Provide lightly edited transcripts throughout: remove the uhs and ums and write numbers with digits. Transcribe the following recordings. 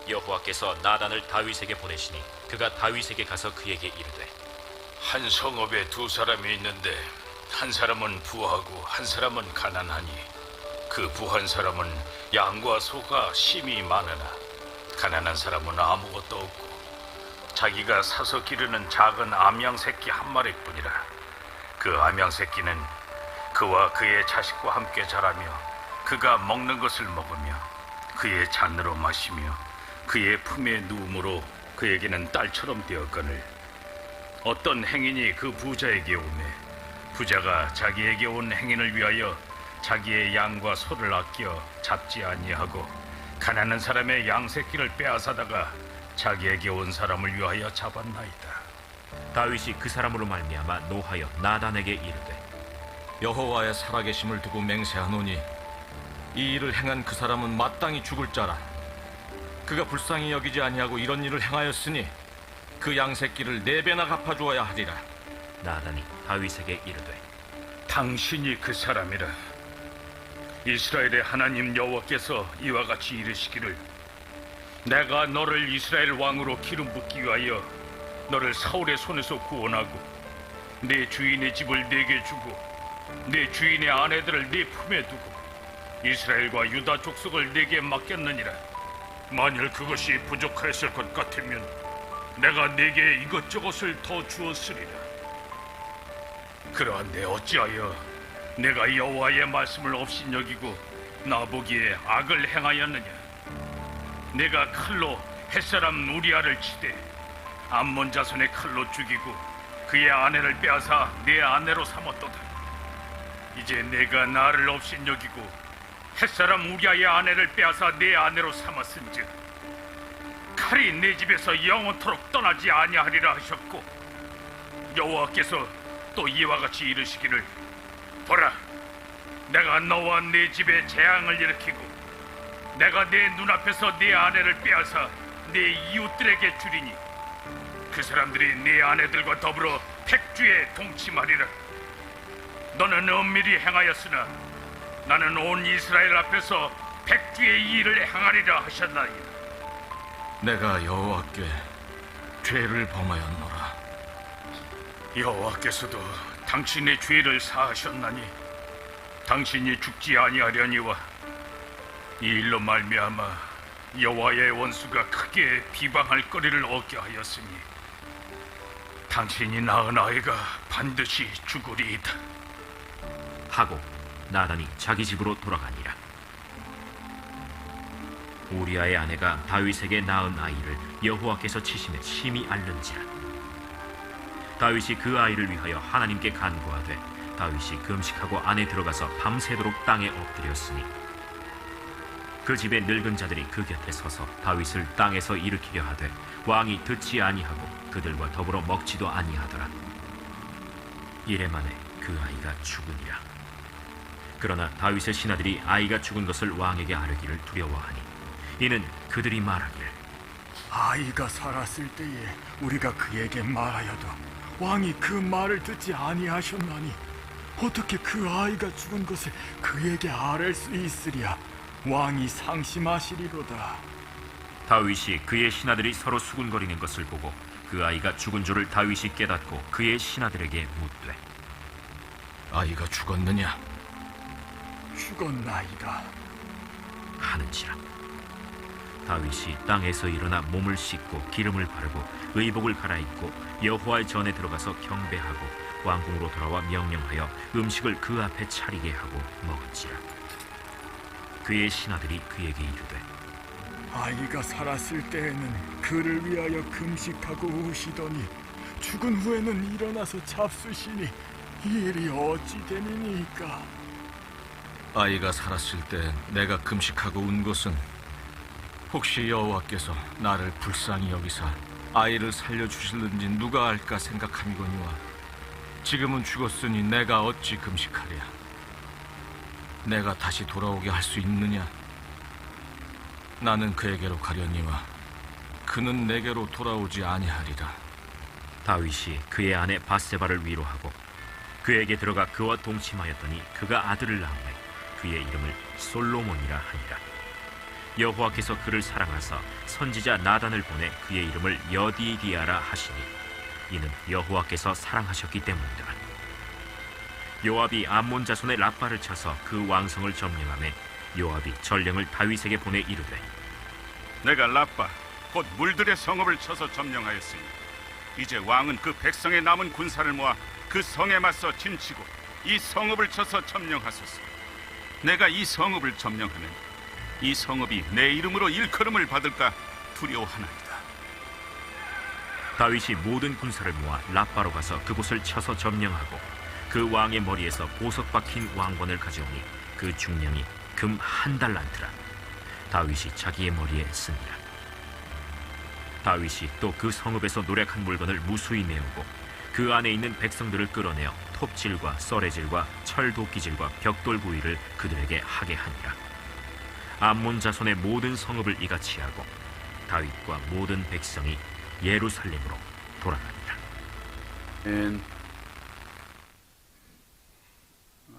여호와께서 나단을 다윗에게 보내시니 그가 다윗에게 가서 그에게 이르되 한 성읍에 두 사람이 있는데 한 사람은 부하고 한 사람은 가난하니 그 부한 사람은 양과 소가 심히 많으나 가난한 사람은 아무것도 없고 자기가 사서 기르는 작은 암양 새끼 한 마리뿐이라. 그 암양 새끼는 그와 그의 자식과 함께 자라며 그가 먹는 것을 먹으며 그의 잔으로 마시며 그의 품에 누움으로 그에게는 딸처럼 되었거늘 어떤 행인이 그 부자에게 오매 부자가 자기에게 온 행인을 위하여 자기의 양과 소를 아껴 잡지 아니하고 가난한 사람의 양 새끼를 빼앗아다가 자기에게 온 사람을 위하여 잡았나이다. 다윗이 그 사람으로 말미암아 노하여 나단에게 이르되 여호와의 살아계심을 두고 맹세하노니 이 일을 행한 그 사람은 마땅히 죽을 자라. 그가 불쌍히 여기지 아니하고 이런 일을 행하였으니 그 양새끼를 4배나 갚아주어야 하리라. 나단이 다윗에게 이르되 당신이 그 사람이라. 이스라엘의 하나님 여호와께서 이와 같이 이르시기를 내가 너를 이스라엘 왕으로 기름 붓기 위하여 너를 사울의 손에서 구원하고 내 주인의 집을 네게 주고 내 주인의 아내들을 네 품에 두고 이스라엘과 유다 족속을 네게 맡겼느니라. 만일 그것이 부족하였을 것 같으면 내가 네게 이것저것을 더 주었으리라. 그러한데 어찌하여 내가 여호와의 말씀을 업신여기고 나보기에 악을 행하였느냐. 내가 칼로 햇사람 우리아를 치되 암몬 자손의 칼로 죽이고 그의 아내를 빼앗아 내 아내로 삼았도다. 이제 내가 나를 업신여기고 햇사람 우리아의 아내를 빼앗아 내 아내로 삼았은즉 칼이 내 집에서 영원토록 떠나지 아니하리라 하셨고 여호와께서 또 이와 같이 이르시기를 보라, 내가 너와 네 집에 재앙을 일으키고 내가 내 눈앞에서 네 아내를 빼앗아 네 이웃들에게 주리니 그 사람들이 네 아내들과 더불어 백주에 동침하리라. 너는 엄밀히 행하였으나 나는 온 이스라엘 앞에서 백주의 이 일을 행하리라 하셨나이다. 내가 여호와께 죄를 범하였노라. 여호와께서도 당신의 죄를 사하셨나니 당신이 죽지 아니하려니와 이 일로 말미암아 여호와의 원수가 크게 비방할 거리를 얻게 하였으니 당신이 낳은 아이가 반드시 죽으리이다 하고 나단이 자기 집으로 돌아가니라. 우리아의 아내가 다윗에게 낳은 아이를 여호와께서 치심에 심히 앓는지라. 다윗이 그 아이를 위하여 하나님께 간구하되 다윗이 금식하고 안에 들어가서 밤새도록 땅에 엎드렸으니 그 집의 늙은 자들이 그 곁에 서서 다윗을 땅에서 일으키려 하되 왕이 듣지 아니하고 그들과 더불어 먹지도 아니하더라. 이래 만에 그 아이가 죽으니라. 그러나 다윗의 신하들이 아이가 죽은 것을 왕에게 아뢰기를 두려워하니 이는 그들이 말하기를 아이가 살았을 때에 우리가 그에게 말하여도 왕이 그 말을 듣지 아니하셨나니 어떻게 그 아이가 죽은 것을 그에게 아뢰 수 있으랴. 왕이 상심하시리로다. 다윗이 그의 신하들이 서로 수군거리는 것을 보고 그 아이가 죽은 줄을 다윗이 깨닫고 그의 신하들에게 묻되 아이가 죽었느냐? 죽었나이다 하는지라. 다윗이 땅에서 일어나 몸을 씻고 기름을 바르고 의복을 갈아입고 여호와의 전에 들어가서 경배하고 왕궁으로 돌아와 명령하여 음식을 그 앞에 차리게 하고 먹은지라. 그의 신하들이 그에게 이르되 아이가 살았을 때에는 그를 위하여 금식하고 우시더니 죽은 후에는 일어나서 잡수시니 이 일이 어찌 됨이니까. 아이가 살았을 때 내가 금식하고 운 것은 혹시 여호와께서 나를 불쌍히 여기사 아이를 살려주실는지 누가 알까 생각함이거니와 지금은 죽었으니 내가 어찌 금식하랴. 내가 다시 돌아오게 할 수 있느냐? 나는 그에게로 가려니와 그는 내게로 돌아오지 아니하리라. 다윗이 그의 아내 바세바를 위로하고 그에게 들어가 그와 동침하였더니 그가 아들을 낳음에 그의 이름을 솔로몬이라 하니라. 여호와께서 그를 사랑하사 선지자 나단을 보내 그의 이름을 여디디아라 하시니 이는 여호와께서 사랑하셨기 때문이라. 요압이 암몬 자손의 라빠를 쳐서 그 왕성을 점령하매 요압이 전령을 다윗에게 보내 이르되 내가 라빠 곧 물들의 성읍을 쳐서 점령하였으니 이제 왕은 그 백성의 남은 군사를 모아 그 성에 맞서 진치고 이 성읍을 쳐서 점령하소서. 내가 이 성읍을 점령하면 이 성읍이 내 이름으로 일컬음을 받을까 두려워하나이다. 다윗이 모든 군사를 모아 라빠로 가서 그곳을 쳐서 점령하고 그 왕의 머리에서 보석 박힌 왕관을 가져오니 그 중량이 금 1달란트라. 다윗이 자기의 머리에 쓰니라. 다윗이 또 그 성읍에서 노략한 물건을 무수히 내오고 그 안에 있는 백성들을 끌어내어 톱질과 썰애질과 철도끼질과 벽돌 부위를 그들에게 하게 하니라. 암몬 자손의 모든 성읍을 이같이 하고 다윗과 모든 백성이 예루살렘으로 돌아가니라.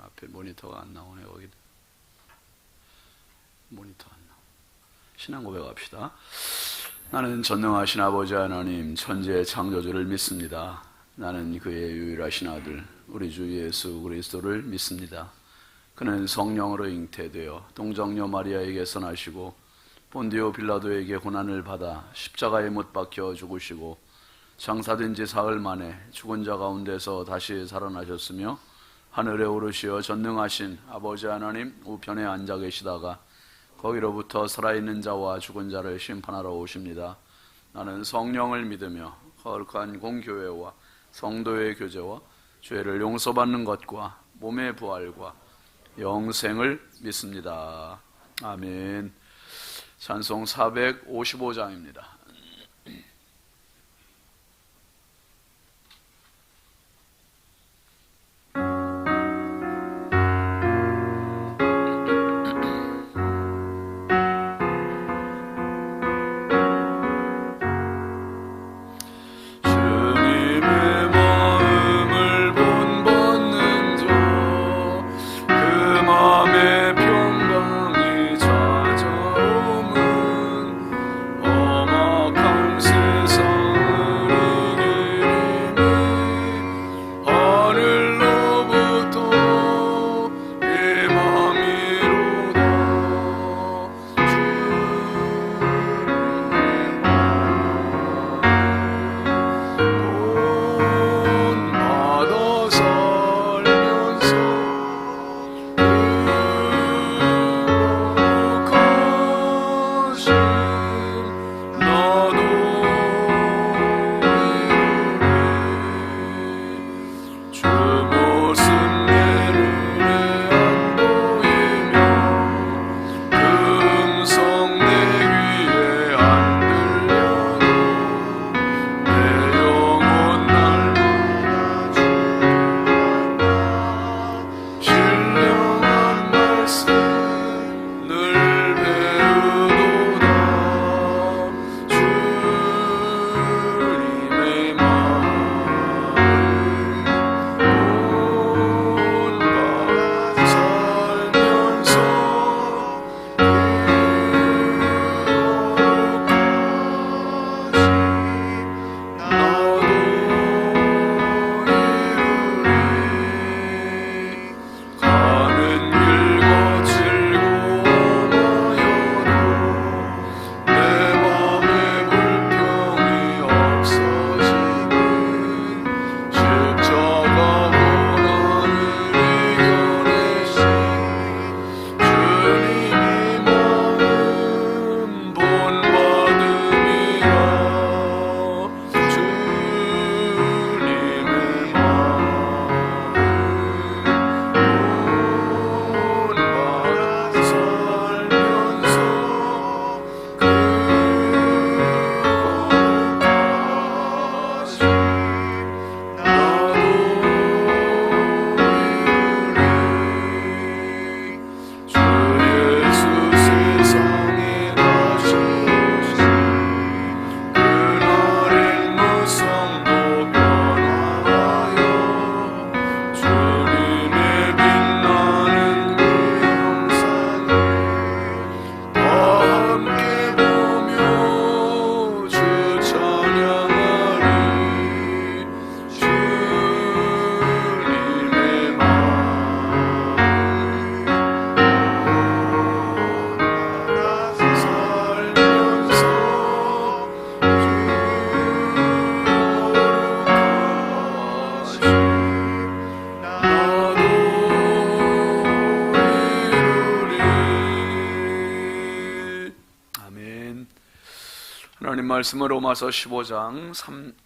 앞에 모니터가 안 나오네. 거기 모니터 안 나와. 신앙 고백합시다. 나는 전능하신 아버지 하나님 천지의 창조주를 믿습니다. 나는 그의 유일하신 아들 우리 주 예수 그리스도를 믿습니다. 그는 성령으로 잉태되어 동정녀 마리아에게서 나시고 본디오 빌라도에게 고난을 받아 십자가에 못 박혀 죽으시고 장사된 지 사흘 만에 죽은 자 가운데서 다시 살아나셨으며 하늘에 오르시어 전능하신 아버지 하나님 우편에 앉아 계시다가 거기로부터 살아있는 자와 죽은 자를 심판하러 오십니다. 나는 성령을 믿으며 거룩한 공교회와 성도의 교제와 죄를 용서받는 것과 몸의 부활과 영생을 믿습니다. 아멘. 찬송 455장입니다. 가는 길 거치 하나님 말씀은 로마서 15장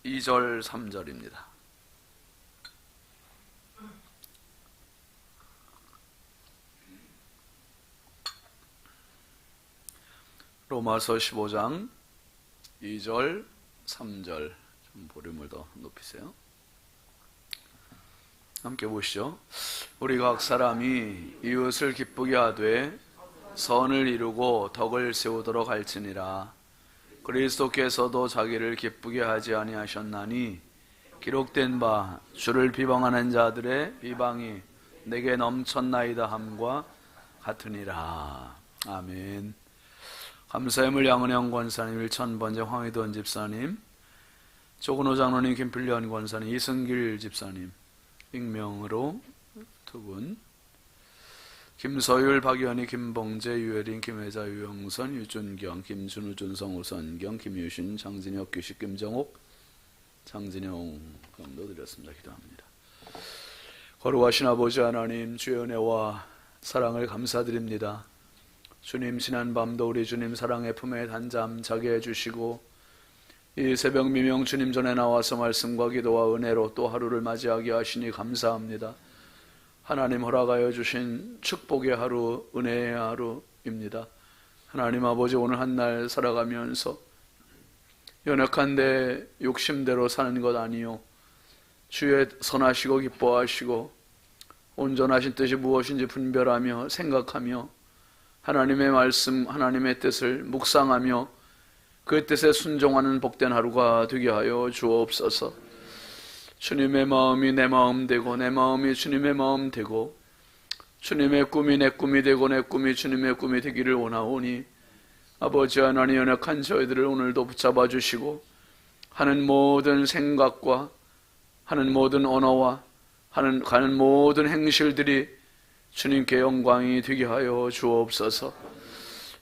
2절 3절입니다. 로마서 15장 2절 3절, 좀 볼륨을 더 높이세요. 함께 보시죠. 우리 각 사람이 이웃을 기쁘게 하되 선을 이루고 덕을 세우도록 할지니라. 그리스도께서도 자기를 기쁘게 하지 아니하셨나니 기록된 바 주를 비방하는 자들의 비방이 내게 넘쳤나이다 함과 같으니라. 아멘. 감사의 양은영 권사님, 1000번째 황희돈 집사님, 조근호 장로님, 김필련 권사님, 이승길 집사님 익명으로 두 분, 김서율, 박연희, 김봉재, 유혜린, 김혜자, 유영선, 유준경, 김준우, 준성우, 선경, 김유신, 장진혁, 규식, 김정옥, 장진영 감도 드렸습니다. 기도합니다. 거룩하신 아버지 하나님, 주의 은혜와 사랑을 감사드립니다. 주님, 지난 밤도 우리 주님 사랑의 품에 단잠 자게 해주시고 이 새벽 미명 주님 전에 나와서 말씀과 기도와 은혜로 또 하루를 맞이하게 하시니 감사합니다. 하나님 허락하여 주신 축복의 하루, 은혜의 하루입니다. 하나님 아버지, 오늘 한 날 살아가면서 연약한 내 욕심대로 사는 것 아니요, 주의 선하시고 기뻐하시고 온전하신 뜻이 무엇인지 분별하며 생각하며 하나님의 말씀, 하나님의 뜻을 묵상하며 그 뜻에 순종하는 복된 하루가 되게 하여 주옵소서. 주님의 마음이 내 마음 되고 내 마음이 주님의 마음 되고 주님의 꿈이 내 꿈이 되고 내 꿈이 주님의 꿈이 되기를 원하오니 아버지 하나님, 연약한 저희들을 오늘도 붙잡아 주시고 하는 모든 생각과 하는 모든 언어와 가는 모든 행실들이 주님께 영광이 되게 하여 주옵소서.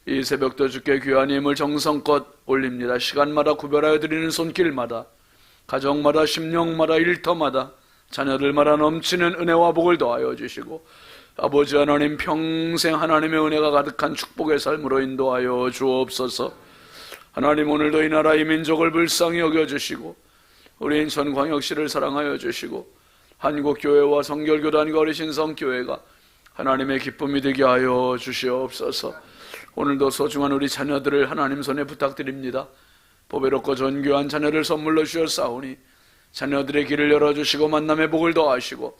이 새벽도 주께 귀한 힘을 정성껏 올립니다. 시간마다 구별하여 드리는 손길마다, 가정마다, 심령마다, 일터마다, 자녀들마다 넘치는 은혜와 복을 더하여 주시고 아버지 하나님, 평생 하나님의 은혜가 가득한 축복의 삶으로 인도하여 주옵소서. 하나님, 오늘도 이 나라 이 민족을 불쌍히 여겨주시고 우리 인천광역시를 사랑하여 주시고 한국교회와 성결교단과 우리 신성교회가 하나님의 기쁨이 되게 하여 주시옵소서. 오늘도 소중한 우리 자녀들을 하나님 손에 부탁드립니다. 보배롭고 존귀한 자녀를 선물로 주셨사오니 자녀들의 길을 열어주시고 만남의 복을 더하시고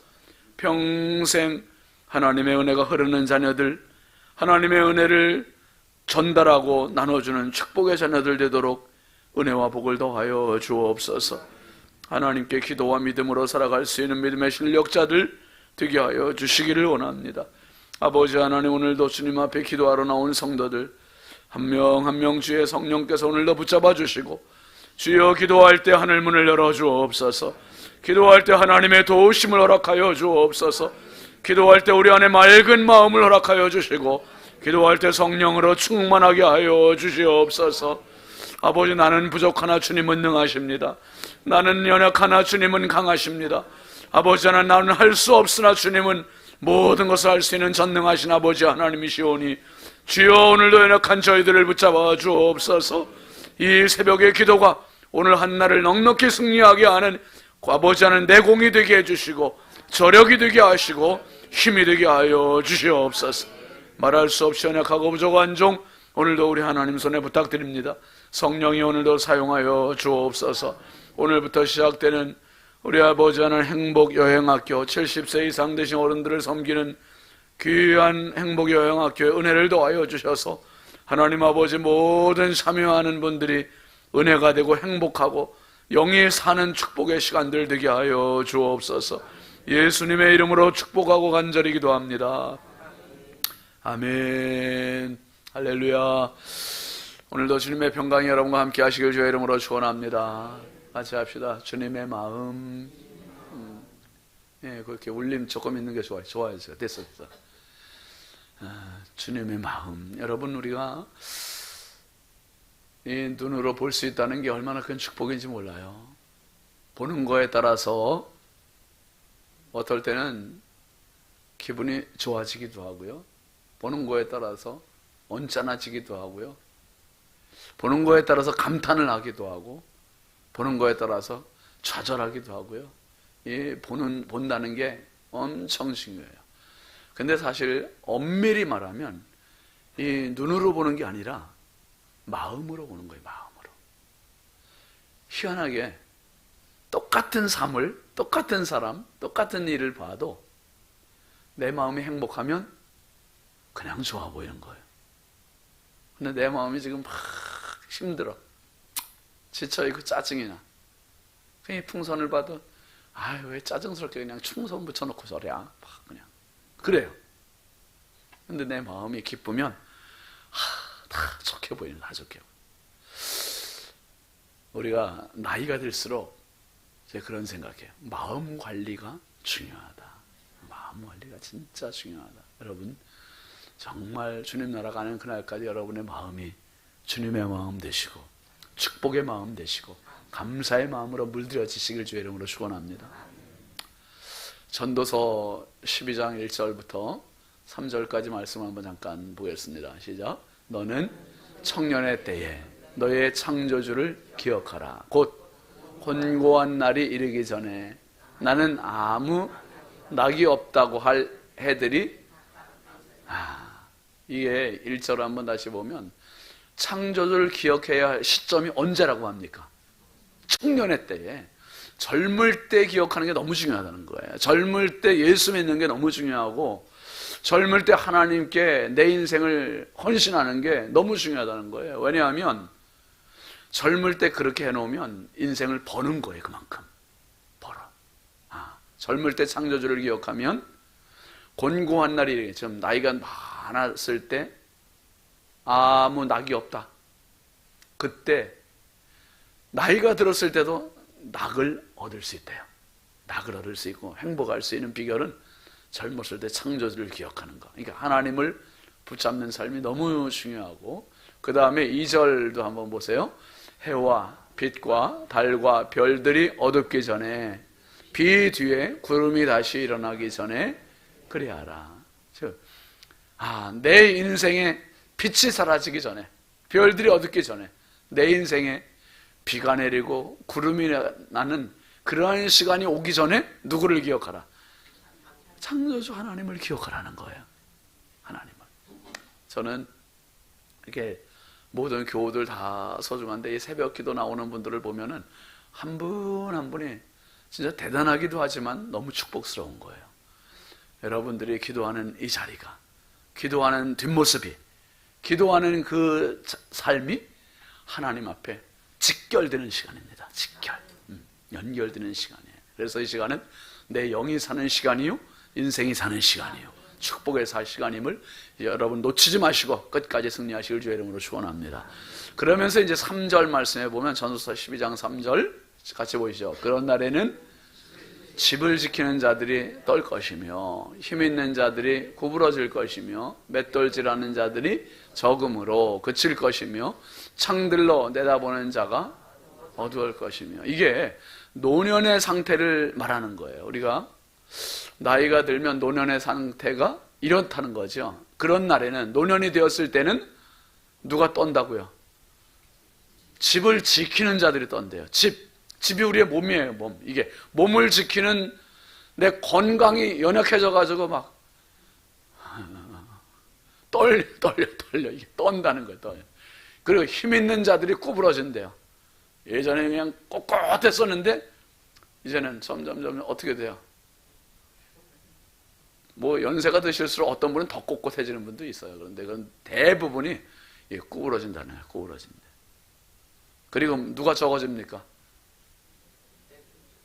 평생 하나님의 은혜가 흐르는 자녀들, 하나님의 은혜를 전달하고 나눠주는 축복의 자녀들 되도록 은혜와 복을 더하여 주옵소서. 하나님께 기도와 믿음으로 살아갈 수 있는 믿음의 실력자들 되게 하여 주시기를 원합니다. 아버지 하나님, 오늘도 주님 앞에 기도하러 나온 성도들 한 명 한 명 주의 성령께서 오늘도 붙잡아 주시고 주여, 기도할 때 하늘문을 열어 주옵소서. 기도할 때 하나님의 도우심을 허락하여 주옵소서. 기도할 때 우리 안에 맑은 마음을 허락하여 주시고 기도할 때 성령으로 충만하게 하여 주시옵소서. 아버지, 나는 부족하나 주님은 능하십니다. 나는 연약하나 주님은 강하십니다. 아버지 하나님, 나는 할 수 없으나 주님은 모든 것을 할 수 있는 전능하신 아버지 하나님이시오니 주여, 오늘도 연약한 저희들을 붙잡아 주옵소서. 이 새벽의 기도가 오늘 한날을 넉넉히 승리하게 하는 아버지 하나님 내공이 되게 해주시고 저력이 되게 하시고 힘이 되게 하여 주시옵소서. 말할 수 없이 연약하고 부족한 종 오늘도 우리 하나님 손에 부탁드립니다. 성령이 오늘도 사용하여 주옵소서. 오늘부터 시작되는 우리 아버지 하나님 행복여행학교, 70세 이상 되신 어른들을 섬기는 귀한 행복여행학교에 은혜를 더하여 주셔서 하나님 아버지, 모든 참여하는 분들이 은혜가 되고 행복하고 영이 사는 축복의 시간들 되게 하여 주옵소서. 예수님의 이름으로 축복하고 간절히 기도합니다. 아멘. 할렐루야. 오늘도 주님의 평강이 여러분과 함께 하시길 주의 이름으로 축원합니다. 같이 합시다. 주님의 마음. 예, 그렇게 울림 조금 있는 게 좋아요. 됐어. 주님의 마음. 여러분, 우리가 이 눈으로 볼 수 있다는 게 얼마나 큰 축복인지 몰라요. 보는 거에 따라서 어떨 때는 기분이 좋아지기도 하고요, 보는 거에 따라서 언짢아지기도 하고요. 보는 거에 따라서 감탄을 하기도 하고 보는 거에 따라서 좌절하기도 하고요. 본다는 게 엄청 중요해요. 근데 사실 엄밀히 말하면 이 눈으로 보는 게 아니라 마음으로 보는 거예요. 마음으로. 희한하게 똑같은 삶을, 똑같은 사람, 똑같은 일을 봐도 내 마음이 행복하면 그냥 좋아 보이는 거예요. 근데 내 마음이 지금 막 힘들어, 지쳐있고 짜증이 나. 그냥 풍선을 봐도 왜 짜증스럽게 그냥 충선 붙여놓고 저래, 막 그냥 그래요. 근데 내 마음이 기쁘면 다 좋게 보이는 거야. 좋게. 우리가 나이가 들수록 제가 그런 생각해요. 마음 관리가 중요하다. 마음 관리가 진짜 중요하다. 여러분, 정말 주님 나라 가는 그날까지 여러분의 마음이 주님의 마음 되시고 축복의 마음 되시고 감사의 마음으로 물들여지시길 주의 이름으로 축원합니다. 전도서 12장 1절부터 3절까지 말씀 한번 잠깐 보겠습니다. 시작. 너는 청년의 때에 너의 창조주를 기억하라. 곧 곤고한 날이 이르기 전에 나는 아무 낙이 없다고 할 해들이, 이게 1절 한번 다시 보면 창조주를 기억해야 할 시점이 언제라고 합니까? 청년의 때에, 젊을 때 기억하는 게 너무 중요하다는 거예요. 젊을 때 예수 믿는 게 너무 중요하고 젊을 때 하나님께 내 인생을 헌신하는 게 너무 중요하다는 거예요. 왜냐하면 젊을 때 그렇게 해놓으면 인생을 버는 거예요. 그만큼 벌어. 젊을 때 창조주를 기억하면 곤고한 날이, 지금 나이가 많았을 때 아무 낙이 없다. 그때 나이가 들었을 때도 낙을 얻을 수 있대요. 낙을 얻을 수 있고 행복할 수 있는 비결은 젊었을 때 창조주를 기억하는 거. 그러니까 하나님을 붙잡는 삶이 너무 중요하고, 그 다음에 2절도 한번 보세요. 해와 빛과 달과 별들이 어둡기 전에, 비 뒤에 구름이 다시 일어나기 전에 그리하라. 즉, 내 인생에 빛이 사라지기 전에, 별들이 어둡기 전에, 내 인생에 비가 내리고 구름이 나는 그러한 시간이 오기 전에 누구를 기억하라? 창조주 하나님을 기억하라는 거예요. 하나님을. 저는 이렇게 모든 교우들 다 소중한데 이 새벽 기도 나오는 분들을 보면은 한 분 한 분이 진짜 대단하기도 하지만 너무 축복스러운 거예요. 여러분들이 기도하는 이 자리가, 기도하는 뒷모습이, 기도하는 그 삶이 하나님 앞에 직결되는 시간입니다. 연결되는 시간이에요. 그래서 이 시간은 내 영이 사는 시간이요, 인생이 사는 시간이요, 축복의 살 시간임을 여러분 놓치지 마시고 끝까지 승리하시길 주의 이름으로 축원합니다. 그러면서 이제 3절 말씀해 보면, 전도서 12장 3절 같이 보시죠. 그런 날에는 집을 지키는 자들이 떨 것이며 힘 있는 자들이 구부러질 것이며 맷돌질하는 자들이 적음으로 그칠 것이며 창들로 내다보는 자가 어두울 것이며. 이게 노년의 상태를 말하는 거예요. 우리가 나이가 들면 노년의 상태가 이렇다는 거죠. 그런 날에는, 노년이 되었을 때는 누가 떤다고요? 집을 지키는 자들이 떤대요. 집이 우리의 몸이에요. 몸. 이게 몸을 지키는, 내 건강이 연약해져 가지고 막 떨려 이게 떤다는 거예요. 떨려. 그리고 힘 있는 자들이 구부러진대요. 예전에 그냥 꼿꼿했었는데 이제는 점점 어떻게 돼요? 뭐 연세가 드실수록 어떤 분은 더 꼿꼿해지는 분도 있어요. 그런데 그건 대부분이 구부러진다는 거예요. 구부러진대. 그리고 누가 적어집니까?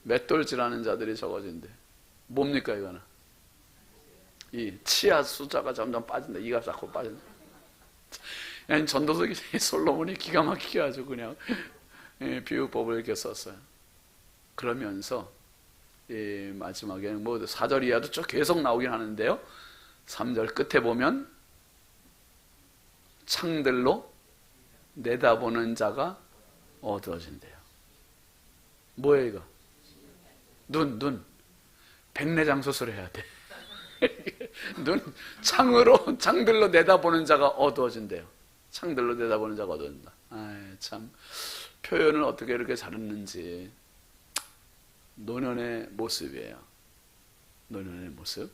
맷돌질하는 자들이 적어진대. 뭡니까 이거는? 이 치아 숫자가 점점 빠진다. 이가 자꾸 빠진다. 그냥 전도서 솔로몬이 기가 막히게 아주 그냥 비유법을 이렇게 썼어요. 그러면서 마지막에는 뭐 4절 이하도 쭉 계속 나오긴 하는데요, 3절 끝에 보면 창들로 내다보는 자가 어두워진대요. 뭐예요 이거? 눈 백내장 수술해야 돼. 창들로 내다보는 자가 어두워진대요. 창들로 내다보는 자가 얻어진다. 참 표현을 어떻게 이렇게 잘했는지. 노년의 모습이에요. 노년의 모습.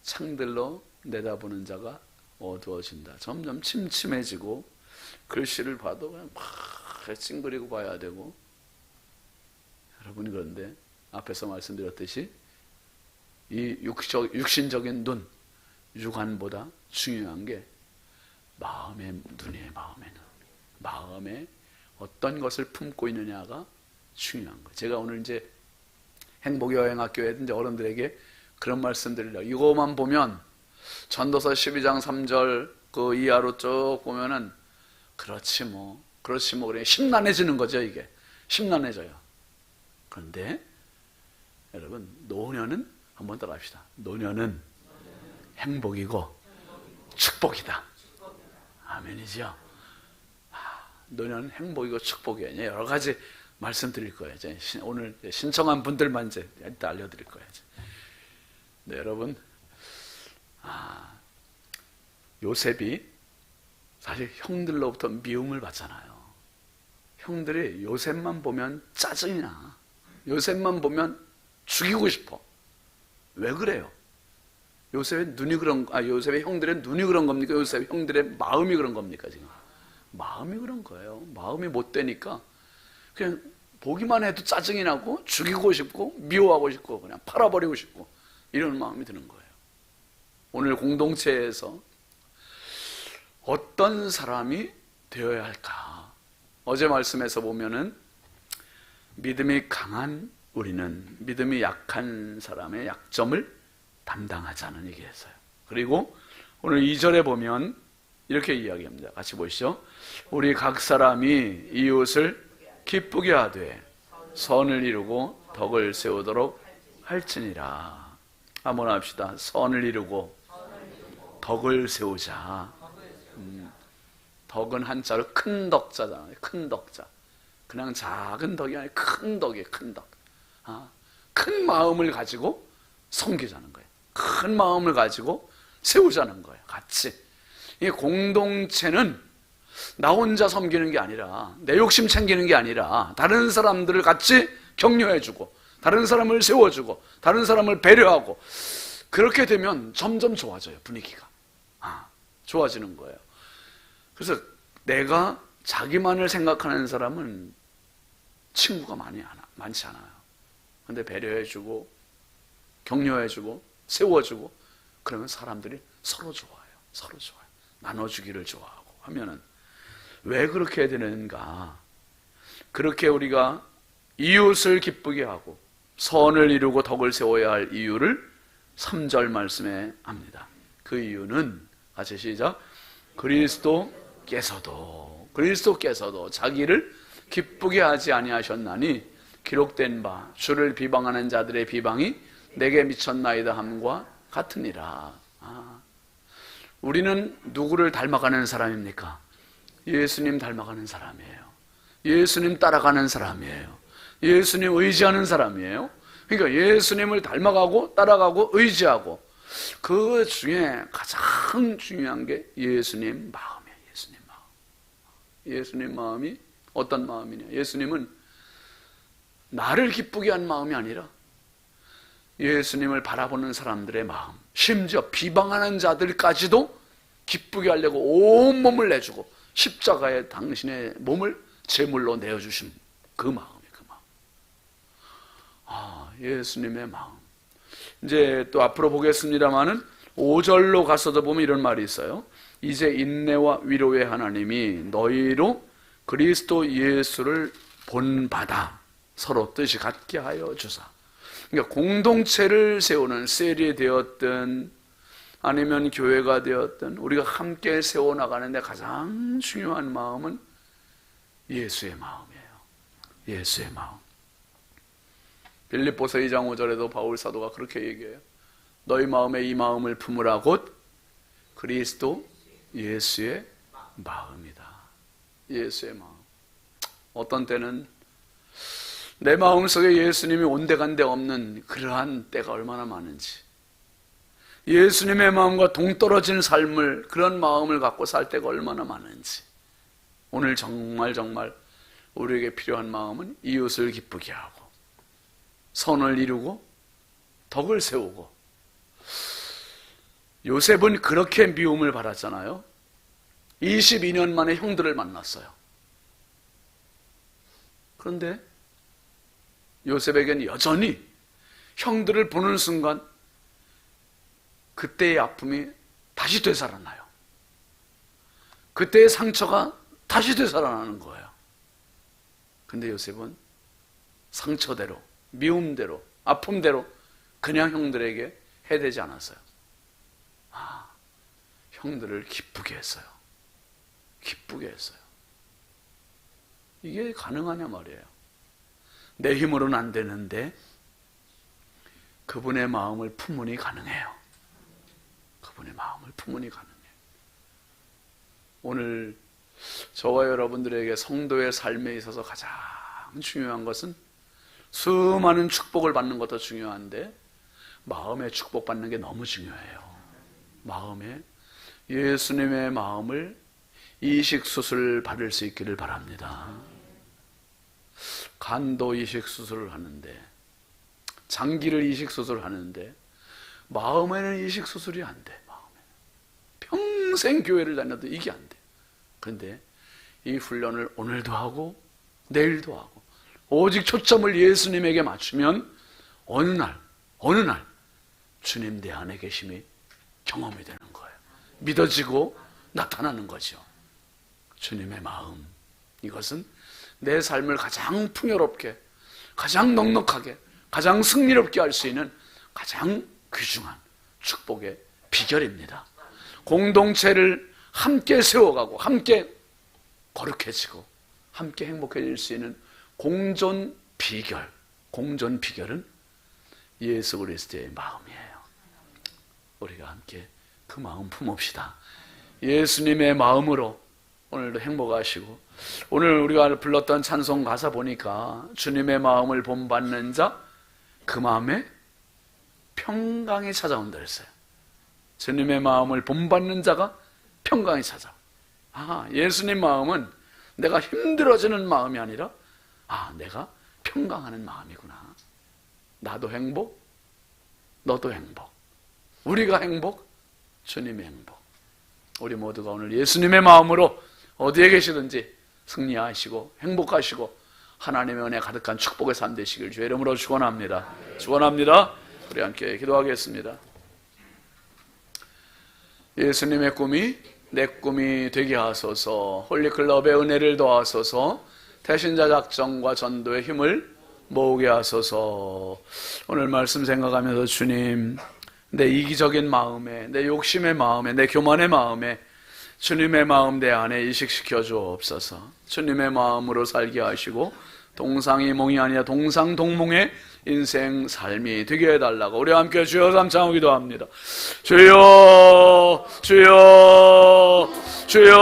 창들로 내다보는 자가 어두워진다. 점점 침침해지고 글씨를 봐도 그냥 막 찡그리고 봐야 되고. 여러분이 그런데 앞에서 말씀드렸듯이 이 육신적인 눈, 육안보다 중요한 게 마음의 눈이에요. 마음의 눈. 마음에 어떤 것을 품고 있느냐가 중요한 거예요. 제가 오늘 이제 행복여행학교에 이제 어른들에게 그런 말씀 드리려고. 이거만 보면 전도서 12장 3절 그 이하로 쭉 보면은 그렇지 뭐 그래 심란해지는 거죠. 이게 심란해져요. 그런데 여러분, 노년은 한번 따라합시다. 노년은 행복이고 축복이다. 아멘이죠. 노년은 행복이고 축복이에요. 여러 가지 말씀드릴 거예요. 오늘 신청한 분들만 이제 일단 알려드릴 거예요. 네, 여러분, 요셉이 사실 형들로부터 미움을 받잖아요. 형들이 요셉만 보면 짜증이 나. 요셉만 보면 죽이고 싶어. 왜 그래요? 요셉의 형들의 눈이 그런 겁니까? 요셉의 형들의 마음이 그런 겁니까? 지금 마음이 그런 거예요. 마음이 못 되니까 그냥 보기만 해도 짜증이 나고 죽이고 싶고 미워하고 싶고 그냥 팔아버리고 싶고 이런 마음이 드는 거예요. 오늘 공동체에서 어떤 사람이 되어야 할까? 어제 말씀에서 보면은 믿음이 강한 우리는 믿음이 약한 사람의 약점을 담당하자는 얘기했어요. 그리고 오늘 2절에 보면 이렇게 이야기합니다. 같이 보시죠. 우리 각 사람이 이웃을 기쁘게 하되 선을 이루고 덕을 세우도록 할지니라. 한번 합시다. 선을 이루고 덕을 세우자. 덕은 한자로 큰 덕자잖아요. 큰 덕자. 그냥 작은 덕이 아니라 큰 덕이에요. 큰 덕. 큰 마음을 가지고 섬기자는 거예요. 큰 마음을 가지고 세우자는 거예요. 같이. 이 공동체는 나 혼자 섬기는 게 아니라, 내 욕심 챙기는 게 아니라 다른 사람들을 같이 격려해주고 다른 사람을 세워주고 다른 사람을 배려하고, 그렇게 되면 점점 좋아져요. 분위기가 좋아지는 거예요. 그래서 내가 자기만을 생각하는 사람은 친구가 많지 않아요. 근데 배려해주고 격려해주고 세워주고 그러면 사람들이 서로 좋아요. 서로 좋아요. 나눠주기를 좋아하고 하면은 왜 그렇게 되는가? 그렇게 우리가 이웃을 기쁘게 하고 선을 이루고 덕을 세워야 할 이유를 3절 말씀에 합니다. 그 이유는 같이 시작. 그리스도께서도 자기를 기쁘게 하지 아니하셨나니 기록된 바 주를 비방하는 자들의 비방이 내게 미쳤나이다 함과 같으니라. 우리는 누구를 닮아가는 사람입니까? 예수님 닮아가는 사람이에요. 예수님 따라가는 사람이에요. 예수님 의지하는 사람이에요. 그러니까 예수님을 닮아가고 따라가고 의지하고, 그 중에 가장 중요한 게 예수님 마음이에요. 예수님 마음. 예수님 마음이 어떤 마음이냐? 예수님은 나를 기쁘게 한 마음이 아니라 예수님을 바라보는 사람들의 마음, 심지어 비방하는 자들까지도 기쁘게 하려고 온몸을 내주고 십자가에 당신의 몸을 제물로 내어주신 그 마음이에요. 그 마음. 예수님의 마음. 이제 또 앞으로 보겠습니다마는 5절로 가서도 보면 이런 말이 있어요. 이제 인내와 위로의 하나님이 너희로 그리스도 예수를 본받아 서로 뜻이 같게 하여 주사. 그러니까 공동체를 세우는 셀이 되었든 아니면 교회가 되었든 우리가 함께 세워나가는데 가장 중요한 마음은 예수의 마음이에요. 예수의 마음. 빌립보서 2장 5절에도 바울 사도가 그렇게 얘기해요. 너희 마음에 이 마음을 품으라 곧 그리스도 예수의 마음이다. 예수의 마음. 어떤 때는 내 마음속에 예수님이 온데간데 없는 그러한 때가 얼마나 많은지, 예수님의 마음과 동떨어진 삶을, 그런 마음을 갖고 살 때가 얼마나 많은지. 오늘 정말 우리에게 필요한 마음은 이웃을 기쁘게 하고 선을 이루고 덕을 세우고. 요셉은 그렇게 미움을 받았잖아요. 22년 만에 형들을 만났어요. 그런데 요셉에게는 여전히 형들을 보는 순간 그때의 아픔이 다시 되살아나요. 그때의 상처가 다시 되살아나는 거예요. 근데 요셉은 상처대로, 미움대로, 아픔대로 그냥 형들에게 해대지 않았어요. 형들을 기쁘게 했어요. 기쁘게 했어요. 이게 가능하냐 말이에요. 내 힘으로는 안 되는데 그분의 마음을 품으니 가능해요. 그분의 마음을 품으니 가능해요. 오늘 저와 여러분들에게 성도의 삶에 있어서 가장 중요한 것은 수많은 축복을 받는 것도 중요한데 마음의 축복받는 게 너무 중요해요. 마음에 예수님의 마음을 이식수술 받을 수 있기를 바랍니다. 간도 이식수술을 하는데, 장기를 이식수술을 하는데 마음에는 이식수술이 안 돼. 평생 교회를 다녀도 이게 안 돼. 그런데 이 훈련을 오늘도 하고 내일도 하고 오직 초점을 예수님에게 맞추면 어느 날 주님 내 안에 계심이 경험이 되는 거예요. 믿어지고 나타나는 거죠. 주님의 마음, 이것은 내 삶을 가장 풍요롭게, 가장 넉넉하게, 가장 승리롭게 할 수 있는 가장 귀중한 축복의 비결입니다. 공동체를 함께 세워가고 함께 거룩해지고 함께 행복해질 수 있는 공존 비결은 예수 그리스도의 마음이에요. 우리가 함께 그 마음 품읍시다. 예수님의 마음으로 오늘도 행복하시고, 오늘 우리가 불렀던 찬송 가사 보니까 주님의 마음을 본받는 자 그 마음에 평강이 찾아온다 했어요. 주님의 마음을 본받는 자가 평강이 찾아와. 예수님 마음은 내가 힘들어지는 마음이 아니라 내가 평강하는 마음이구나. 나도 행복, 너도 행복, 우리가 행복, 주님의 행복. 우리 모두가 오늘 예수님의 마음으로 어디에 계시든지 승리하시고 행복하시고 하나님의 은혜 가득한 축복의 삶 되시길 주의 이름으로 축원합니다. 우리 함께 기도하겠습니다. 예수님의 꿈이 내 꿈이 되게 하소서. 홀리클럽의 은혜를 더하소서. 태신자 작정과 전도의 힘을 모으게 하소서. 오늘 말씀 생각하면서 주님, 내 이기적인 마음에, 내 욕심의 마음에, 내 교만의 마음에 주님의 마음 내 안에 이식시켜 주옵소서. 주님의 마음으로 살게 하시고 동상이몽이 아니라 동상동몽의 인생 삶이 되게 해달라고 우리 함께 주여 삼창하고 기도합니다. 주여, 주여, 주여.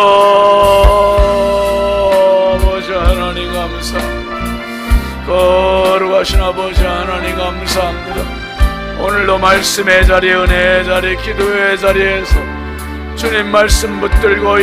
아버지 하나님 감사합니다. 거룩하신 아버지 하나님 감사합니다. 오늘도 말씀의 자리, 은혜의 자리, 기도의 자리에서 주님 말씀 붙들고